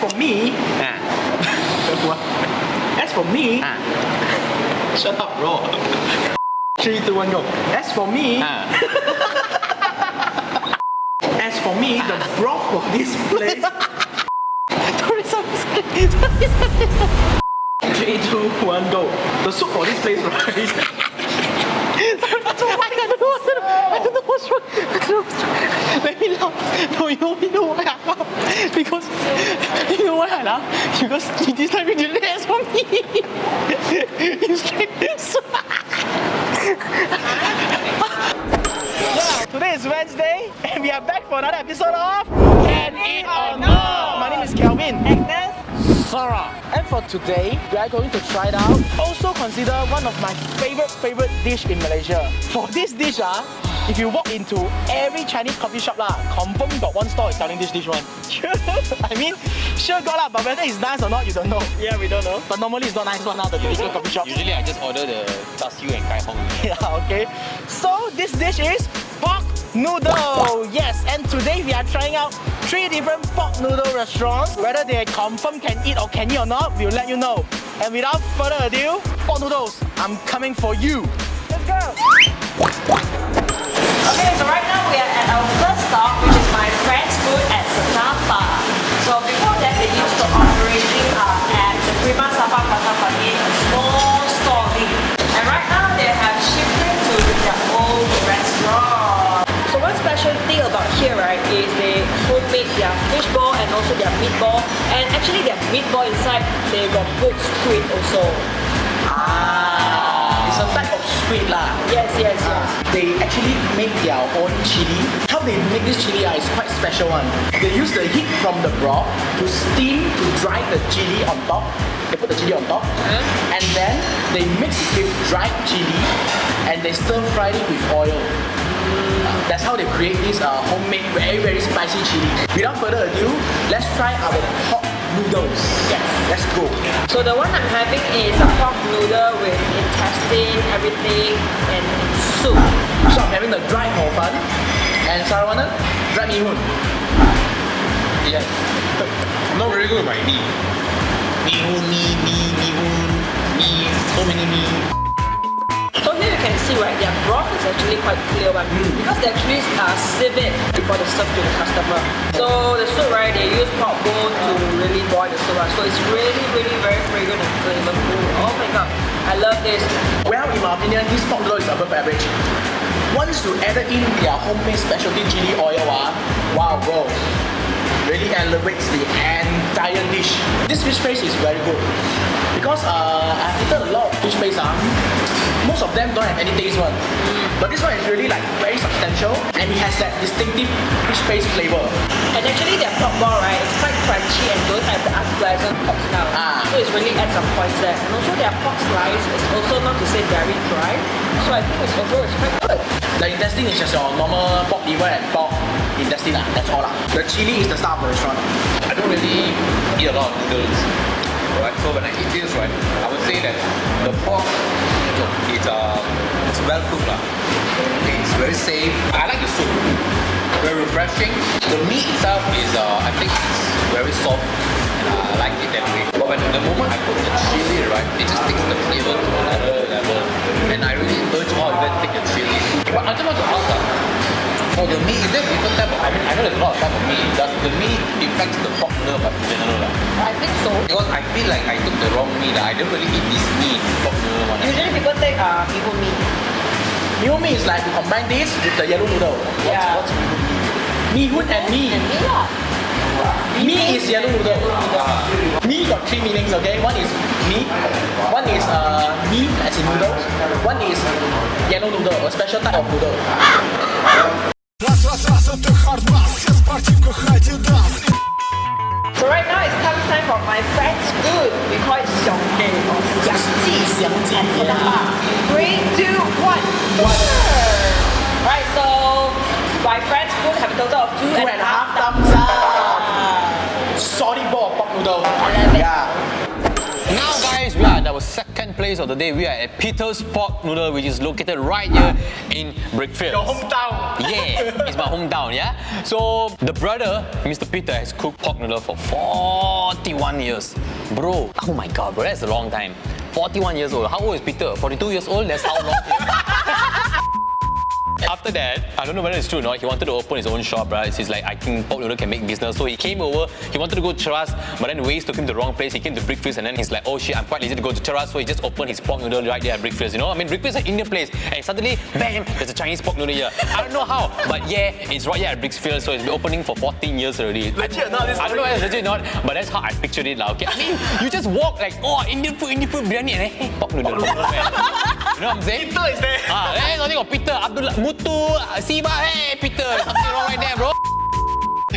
for me, as for me, shut up, bro. 3, 2, 1, go. As for me, as for me, the broth of this place. 3, 2, 1, go. The soup for this place, right? I don't know what's wrong. Let me laugh. No, you know why I laugh? Because you know why I laugh? Because this time you didn't ask for me. You straight. Yeah, today is Wednesday and we are back for another episode of Can Eat or No. My name is Kelvin. Agnes. Sarah. And for today, we are going to try it out. Also consider one of my favorite dish in Malaysia. For this dish, if you walk into every Chinese coffee shop, confirm got one store is selling this dish one. I mean, sure got lah, but whether it's nice or not, you don't know. Yeah, we don't know. But normally it's not nice one now, the typical coffee shop. Usually I just order the char siu and kai hong. Yeah, okay. So this dish is pork noodle. Yes, and today we are trying out 3 different pork noodle restaurants. Whether they confirm can eat or can eat or not, we'll let you know. And without further ado, pork noodles, I'm coming for you. Let's go. Okay, so right now we are at our first stop, which is my friend's food at Setapak. So before that, they used to operating at the Prima Plaza, a small store. And right now they have shifted to their own restaurant. So one special thing about here, right, is they homemade their fish ball and also their meatball. And actually their meatball inside, they got good squid also. It's a type of squid lah. Yes. They actually make their own chili. How they make this chili is quite special one. They use the heat from the broth to steam to dry the chili on top. They put the chili on top, and then they mix it with dried chili, and they stir fry it with oil. That's how they create this homemade, very spicy chili. Without further ado, let's try our pork noodles. Yes. Let's go. So the one I'm having is a pork noodle with intestine, everything, and soup. So I'm having the dry hor fun, and Sarawanan, dry mee hoon. Yes. I'm not very good with my mee. Mee hoon, so many mee. So here you can see, right, their broth is actually quite clear one because they actually sieve it before they serve to the customer. So the soup, right, they use pork bone to really boil the soup. So it's really very fragrant and flavorful. Oh my god, I love this. Well, in my opinion, this pork noodle is above average. Once you added in their homemade specialty chili oil, wow bro, really elevates the entire dish. This fish paste is very good because I've eaten a lot of fish paste. Most of them don't have any taste one, but this one is really like very substantial and it has that distinctive fish paste flavor. And actually their pork ball, right, is quite crunchy and don't have the unpleasant pork smell. So it really adds some points there. And also their pork slice is also not to say very dry. So I think it's quite good. The intestine is just your normal pork liver and pork intestine. That's all. The chili is the star of the restaurant. I don't really eat a lot of noodles. Right? So when I eat this, right, I would say that the pork, it's well cooked lah. It's very safe. I like the soup. Very refreshing. The meat itself is, I think it's very soft. And I like it that way. But when the moment I put the chili, right, it just takes the flavor to another level. And I really urge all of them to take the chili. But I just want to ask for the meat, is there a different type of, I know there's a lot of type of meat. Does the meat affect the pork nerve in general? I think so. Because I feel like I took the wrong meat. I don't really eat this meat, pork nerve one. Usually people take mee hoon meat. Mee hoon mee is like you combine this with the yellow noodle. What's mee hoon and mee? Mee is yellow noodle. Mee got 3 meanings, okay? One is meat, one is mee as in noodles, one is yellow noodle, a special type of noodle. So right now it's time for my friend's food. We call it祥记or祥记at Setapak. 3, 2, 1. Right, so my friend's food have a total of 2.5 thumbs up. Solid bowl of pork noodle. I love it. Yeah. Now guys, we are our second place of the day. We are at Peter's Pork Noodle, which is located right here in Brickfields. Your hometown. Yeah, it's my hometown, yeah? So, the brother, Mr. Peter, has cooked pork noodle for 41 years. Bro, oh my god, bro, that's a long time. 41 years old. How old is Peter? 42 years old? That's how long. After that, I don't know whether it's true or not, he wanted to open his own shop, right? He's like, I think pork noodle can make business. So he came over, he wanted to go to Cheras, but then Waze took him to the wrong place. He came to Brickfields and then he's like, oh shit, I'm quite lazy to go to Cheras. So he just opened his pork noodle right there at Brickfields, you know? I mean, Brickfields is an Indian place and suddenly, bam, there's a Chinese pork noodle here. I don't know how, but yeah, it's right here at Brickfields, so it's been opening for 14 years already. Legit or not? I don't know whether it's legit or not, but that's how I pictured it now, okay? I mean, you just walk like, oh, Indian food, biryani, and hey, pork noodle. You know what I'm saying? Peter is there. Hey, something got Peter, Abdullah, Mutu, Siba, hey, Peter, something wrong right there, bro.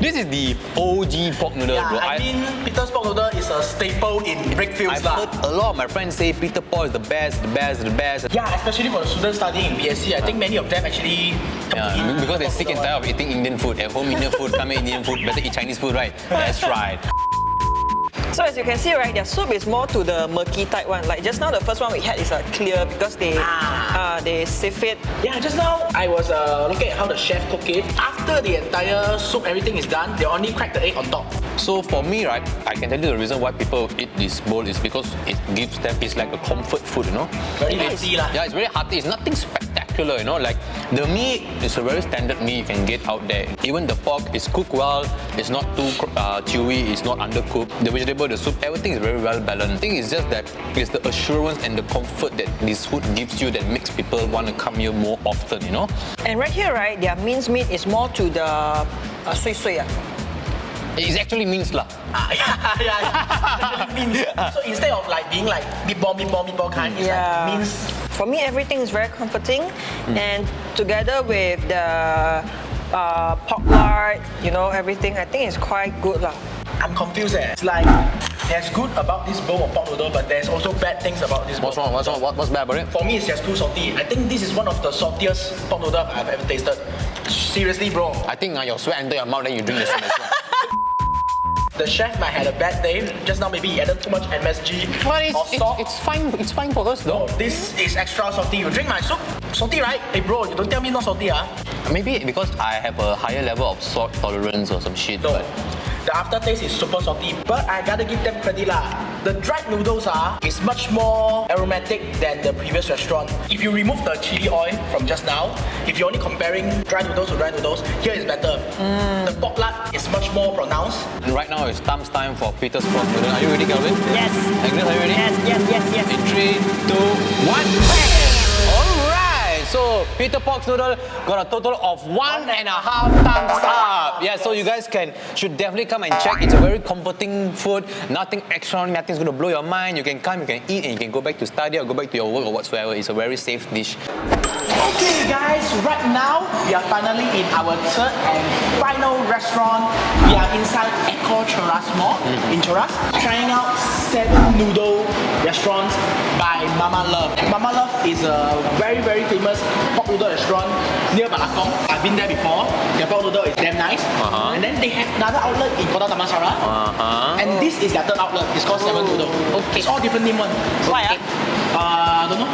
This is the OG pork noodle, Yeah, bro. I mean, Peter's pork noodle is a staple in Brickfields. I've heard a lot of my friends say Peter Pork is the best. Yeah, especially for the students studying in BSc, I think many of them actually come to eat Because they're pork sick and noodle. tired of eating Indian food. At home, Indian food, come here, Indian food, better eat Chinese food, right? That's right. So as you can see, right, their soup is more to the murky type one. Like just now, the first one we had is clear because they sieve it. Yeah, just now I was looking at how the chef cook it. After the entire soup, everything is done, they only crack the egg on top. So for me, right, I can tell you the reason why people eat this bowl is because it gives them, it's like a comfort food, you know? Very hearty lah. Yeah, it's very hearty. It's nothing spectacular, you know? Like, the meat is a very standard meat you can get out there. Even the pork is cooked well, it's not too chewy, it's not undercooked. The vegetable, the soup, everything is very well balanced. I think it's just that it's the assurance and the comfort that this food gives you that makes people want to come here more often, you know? And right here, right, their minced meat is more to the sui sui. It actually means lah. Yeah. It actually means. So instead of like being like meatball kind, it's like means. For me, everything is very comforting, and together with the pork lard, you know, everything, I think it's quite good lah. I'm confused It's like, there's good about this bowl of pork noodle, but there's also bad things about this bowl. What's wrong? What's bad about it? For me, it's just too salty. I think this is one of the saltiest pork noodle I've ever tasted. Seriously, bro. I think your sweat enter your mouth, then you drink the same as well. The chef might have a bad day. Just now, maybe he added too much MSG or salt. It's fine for us though. This is extra salty. You drink my soup, salty, right? Hey, bro, you don't tell me not salty, Maybe because I have a higher level of salt tolerance or some shit. No. But The aftertaste is super salty, but I gotta give them credit lah. The dried noodles is much more aromatic than the previous restaurant. If you remove the chili oil from just now, if you're only comparing dry noodles to dry noodles, here is better. The pork lard is much more pronounced. right now it's time for Peter's Pork Noodle. Are you ready, Calvin? Yes. Agnes, are you ready? Yes. In 3, 2, 1, bam! Alright, so Peter Pork's Noodle got a total of 1.5 thumbs up. Yeah, so you guys should definitely come and check. It's a very comforting food. Nothing extraordinary, nothing's going to blow your mind. You can come, you can eat, and you can go back to study or go back to your work or whatsoever. It's a very safe dish. Okay guys, right now we are finally in our third and final restaurant. We are inside EkoCheras Mall in Cheras, trying out 7 noodle restaurants by Mama Love. Mama Love is a very famous pork noodle restaurant near Balakong. I've been there before. Their pork noodle is damn nice. And then they have another outlet in Kota Taman. And this is their third outlet. It's called 7 Noodle. Okay. It's all different name one. Why? Don't know.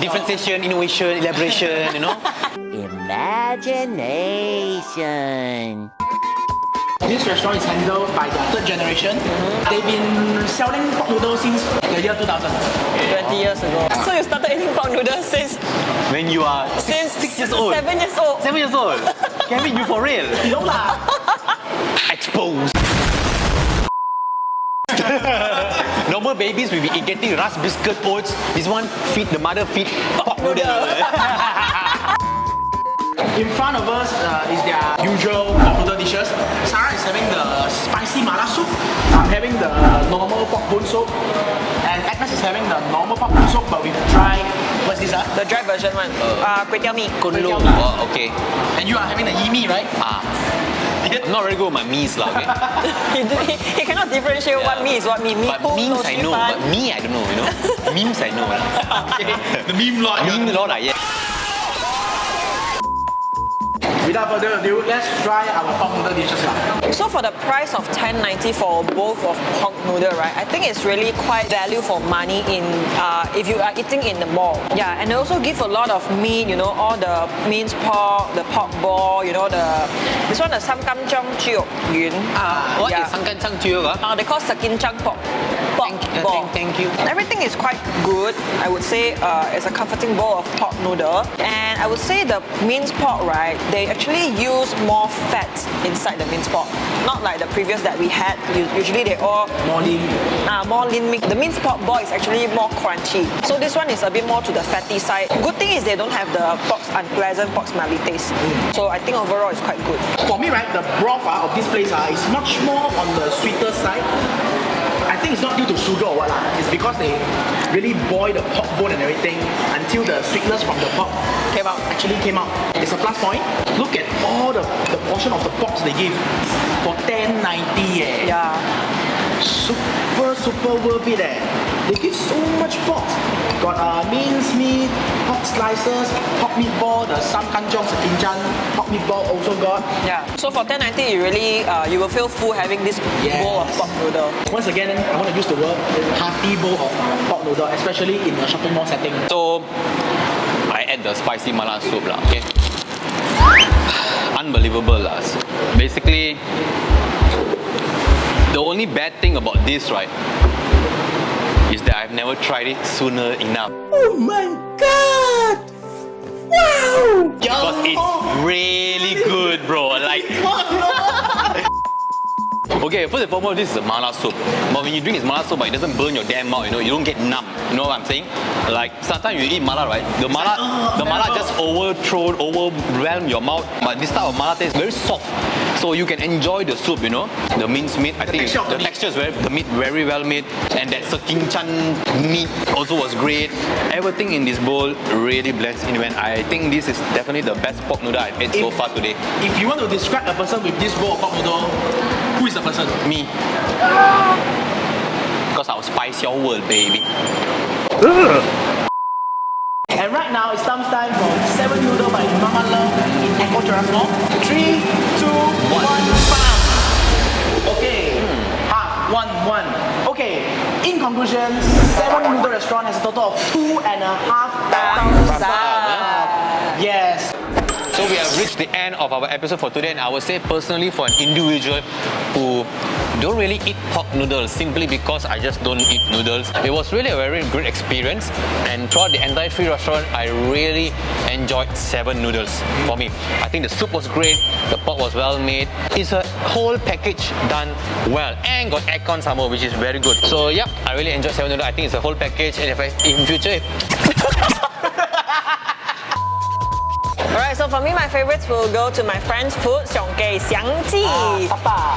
Differentiation, innovation, elaboration, you know? Imagination. This restaurant is handled by their third generation. They've been selling pork noodles since the year 2000. 20 years ago. So you started eating pork noodles since When you are 6 years old. 7 years old. 7 years old. Kevin, you for real? No lah. Exposed. Normal babies will be getting Ras biscuit oats. This one the mother feed pork noodle. In front of us is their usual pork noodle dishes. Sarah is having the spicy mala soup. I'm having the normal pork bone soup. And Agnes is having the normal pork bone soup but with dry, what's this? The dry version one. Kway teow mee. Kunlung. Oh, okay. And you are having the yee right? I'm not very good with my me's lah, okay? he cannot differentiate what mee is what mee. But memes I know, but me I don't know, you know? Memes I know. Okay. The meme lord. Meme lord, yeah. Without further ado, let's try our pork noodle dishes lah. So for the price of 10.90 for both of pork noodle, right? I think it's really quite value for money in if you are eating in the mall. Yeah, and they also give a lot of meat. You know, all the minced pork, the pork ball. You know, this one the sam kam chong jiu yun. What is sangkanchang jiu? They call sekinchang pork. Ball. Thank you. Everything is quite good. I would say it's a comforting bowl of pork noodle, and I would say the minced pork, right? They actually use more fat inside the minced pork, not like the previous that we had. Usually they all More lean. more lean meat. The minced pork ball is actually more crunchy, so this one is a bit more to the fatty side. Good thing is they don't have the unpleasant pork smelly taste. So I think overall it's quite good. For me, right, the broth of this place is much more on the sweeter side. I think it's not due to sugar or what lah. It's because they really boil the pork bone and everything until the sweetness from the pork came out. It's a plus point. Look at all the portion of the pork they give for 10.90 eh. Yeah. Super worth it eh. They give so much pork. Got minced meat, pork slices, pork meatball, the sam kanchong sekinchang pork meatball also got. Yeah. So for 10.90, you really you will feel full having this bowl of pork noodle. Once again, I want to use the word hearty bowl of pork noodle, especially in a shopping mall setting. So I add the spicy mala soup lah. Okay. Unbelievable lah. So basically, the only bad thing about this, right, is that I've never tried it sooner enough. Oh my god! Wow! Because it's really good, bro. Like, okay, first and foremost, this is a mala soup. But when you drink this mala soup, it doesn't burn your damn mouth. You know, you don't get numb. You know what I'm saying? Like sometimes you eat mala, right? The mala just overwhelm your mouth. But this type of mala tastes very soft, so you can enjoy the soup. You know, the minced meat. I think the texture is the meat very well made, and that sekinchan meat also was great. Everything in this bowl really blends in. When I think this is definitely the best pork noodle I've ate so far today. If you want to describe a person with this bowl of pork noodle, who is the person? Me. Because I'll spice your world, baby. And right now it's time for 7 Noodle by Mama Love in EkoCheras Mall. 3, 2, 1, bam! Okay. Half, 1. Okay. In conclusion, 7 Noodle restaurant has a total of 2,500. Yes. So we have reached the end of our episode for today, and I would say personally, for an individual who don't really eat pork noodles simply because I just don't eat noodles, it was really a very good experience. And throughout the entire free restaurant, I really enjoyed 7 noodles. For me, I think the soup was great, the pork was well made. It's a whole package done well, and got aircon some more, which is very good. So yeah, I really enjoyed 7 noodles. I think it's a whole package, and if in future. Alright, so for me, my favorites will go to my friend's food,祥记.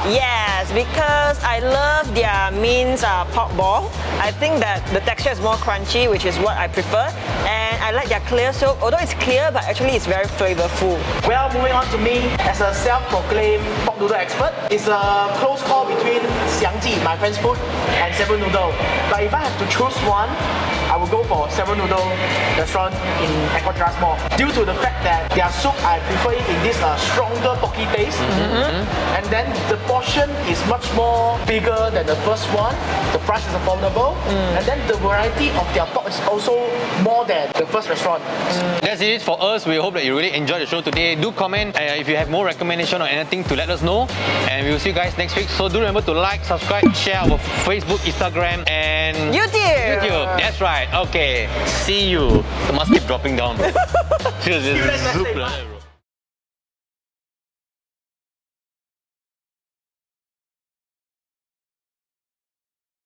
Yes, because I love their minced pork ball. I think that the texture is more crunchy, which is what I prefer. And I like their clear soup, although it's clear, but actually it's very flavorful. Well, moving on to me, as a self-proclaimed pork noodle expert, it's a close call between祥记, my friend's food, and 7 Noodle. But if I have to choose one, I would go for 7 Noodle restaurant in EkoCheras Mall. Due to the fact that their soup, I prefer it in this stronger porky taste. And then the portion is much more bigger than the first one. The price is affordable. And then the variety of their pork is also more than the first restaurant. That's it for us. We hope that you really enjoyed the show today. Do comment if you have more recommendation or anything to let us know. And we will see you guys next week. So do remember to like, subscribe, share our Facebook, Instagram, and YouTube. That's right. Okay. See you. The mask keep dropping down, bro. See you next Zoop time. lah, bro.